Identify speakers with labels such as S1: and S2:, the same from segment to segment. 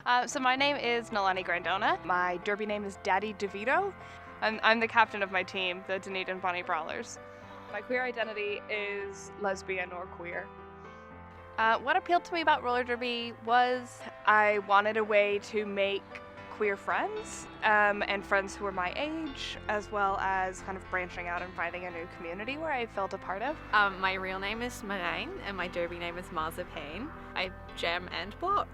S1: So my name is Nalani Grandona. My derby name is Daddy DeVito. I'm the captain of my team, the Dunedin Bonnie Brawlers. My queer identity is lesbian or queer. What appealed to me about roller derby was I wanted a way to make queer friends and friends who were my age, as well as kind of branching out and finding a new community where I felt a part of.
S2: My real name is Moraine and my derby name is Marzipan. I jam and block,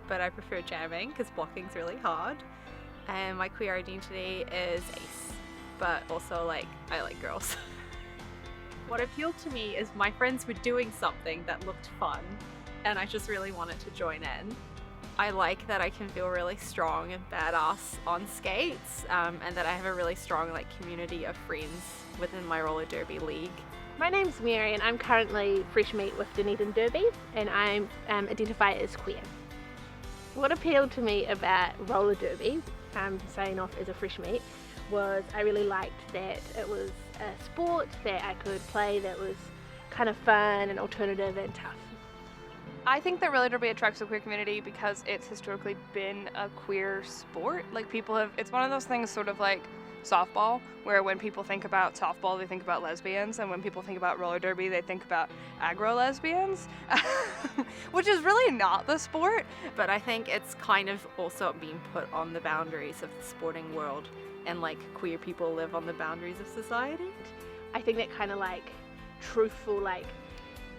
S2: but I prefer jamming because blocking's really hard. And my queer identity is ace, but also I like girls. What appealed to me is my friends were doing something that looked fun and I just really wanted to join in. I like that I can feel really strong and badass on skates and that I have a really strong community of friends within my roller derby league.
S3: My name's Mary and I'm currently fresh meat with Dunedin Derby and I identify as queer. What appealed to me about roller derby, starting off as a fresh meat, was I really liked that it was a sport that I could play that was kind of fun and alternative and tough.
S1: I think that roller derby attracts the queer community because it's historically been a queer sport. It's one of those things sort of like softball, where when people think about softball, they think about lesbians, and when people think about roller derby, they think about aggro-lesbians, which is really not the sport.
S2: But I think it's kind of also being put on the boundaries of the sporting world, and queer people live on the boundaries of society.
S3: I think that kind of truthful,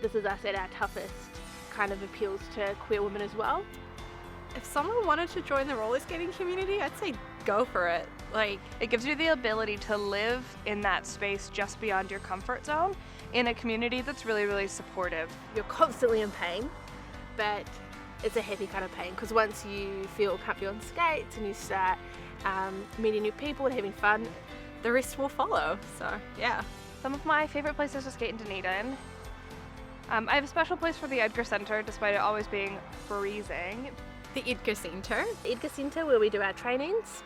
S3: this is us at our toughest, kind of appeals to queer women as well.
S2: If someone wanted to join the roller skating community, I'd say go for it.
S1: It gives you the ability to live in that space just beyond your comfort zone in a community that's really, really supportive.
S3: You're constantly in pain, but it's a happy kind of pain because once you feel comfy on skates and you start meeting new people and having fun,
S2: the rest will follow. So yeah.
S1: Some of my favorite places to skate in Dunedin. I have a special place for the Edgar Centre, despite it always being freezing.
S2: The Edgar Centre.
S3: The Edgar Centre, where we do our trainings.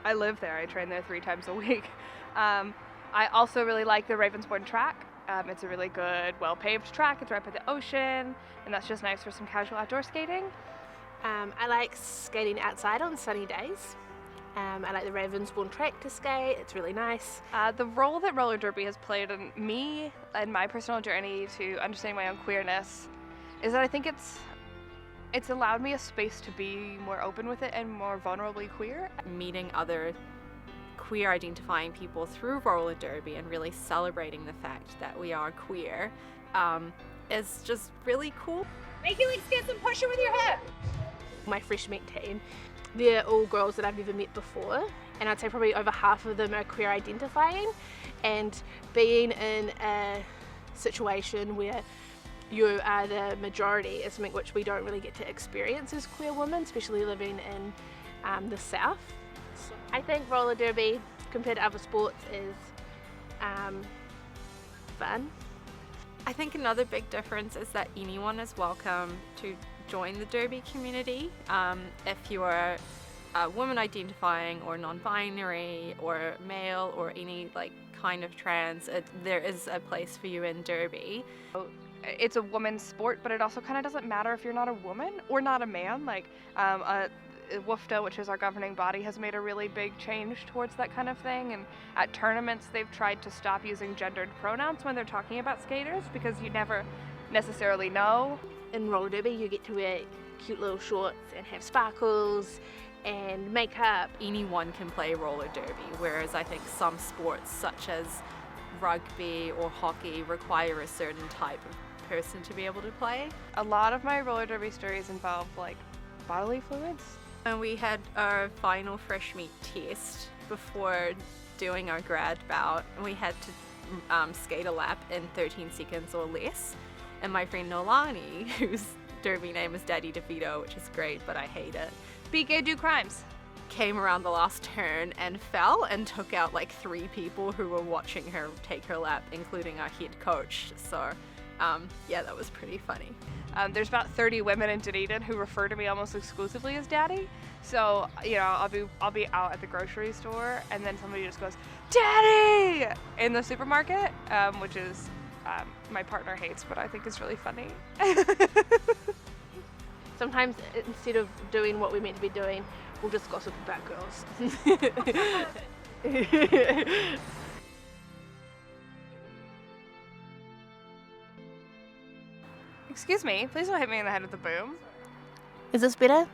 S1: I live there. I train there 3 times a week. I also really like the Ravensbourne track. It's a really good, well-paved track. It's right by the ocean, and that's just nice for some casual outdoor skating.
S3: I like skating outside on sunny days. I like the Ravensbourne track to skate. It's really nice.
S1: The role that roller derby has played in me and my personal journey to understanding my own queerness is that I think it's allowed me a space to be more open with it and more vulnerably queer.
S2: Meeting other queer identifying people through roller derby and really celebrating the fact that we are queer is just really cool.
S4: Make your legs dance and push it with your hip.
S3: My fresh meat team, they're all girls that I've never met before, and I'd say probably over half of them are queer identifying, and being in a situation where you are the majority is something which we don't really get to experience as queer women, especially living in the South. So I think roller derby compared to other sports is fun.
S2: I think another big difference is that anyone is welcome to join the derby community. If you are a woman identifying or non-binary or male or any kind of trans, there is a place for you in derby.
S1: It's a woman's sport, but it also kind of doesn't matter if you're not a woman or not a man. WFTA, which is our governing body, has made a really big change towards that kind of thing, and at tournaments they've tried to stop using gendered pronouns when they're talking about skaters because you never necessarily know.
S3: In roller derby you get to wear cute little shorts and have sparkles and makeup.
S2: Anyone can play roller derby, whereas I think some sports such as rugby or hockey require a certain type of person to be able to play.
S1: A lot of my roller derby stories involve bodily fluids.
S2: And we had our final fresh meat test before doing our grad bout, and we had to skate a lap in 13 seconds or less. And my friend Nolani, whose derby name is Daddy DeVito, which is great, but I hate it,
S1: Be gay, do crimes.
S2: Came around the last turn and fell and took out 3 people who were watching her take her lap, including our head coach. So yeah, that was pretty funny.
S1: There's about 30 women in Dunedin who refer to me almost exclusively as Daddy. So, I'll be out at the grocery store and then somebody just goes, Daddy! In the supermarket, which is my partner hates, but I think is really funny.
S3: Sometimes instead of doing what we're meant to be doing, we'll just gossip about girls.
S1: Excuse me, please don't hit me in the head with the boom.
S3: Is this better?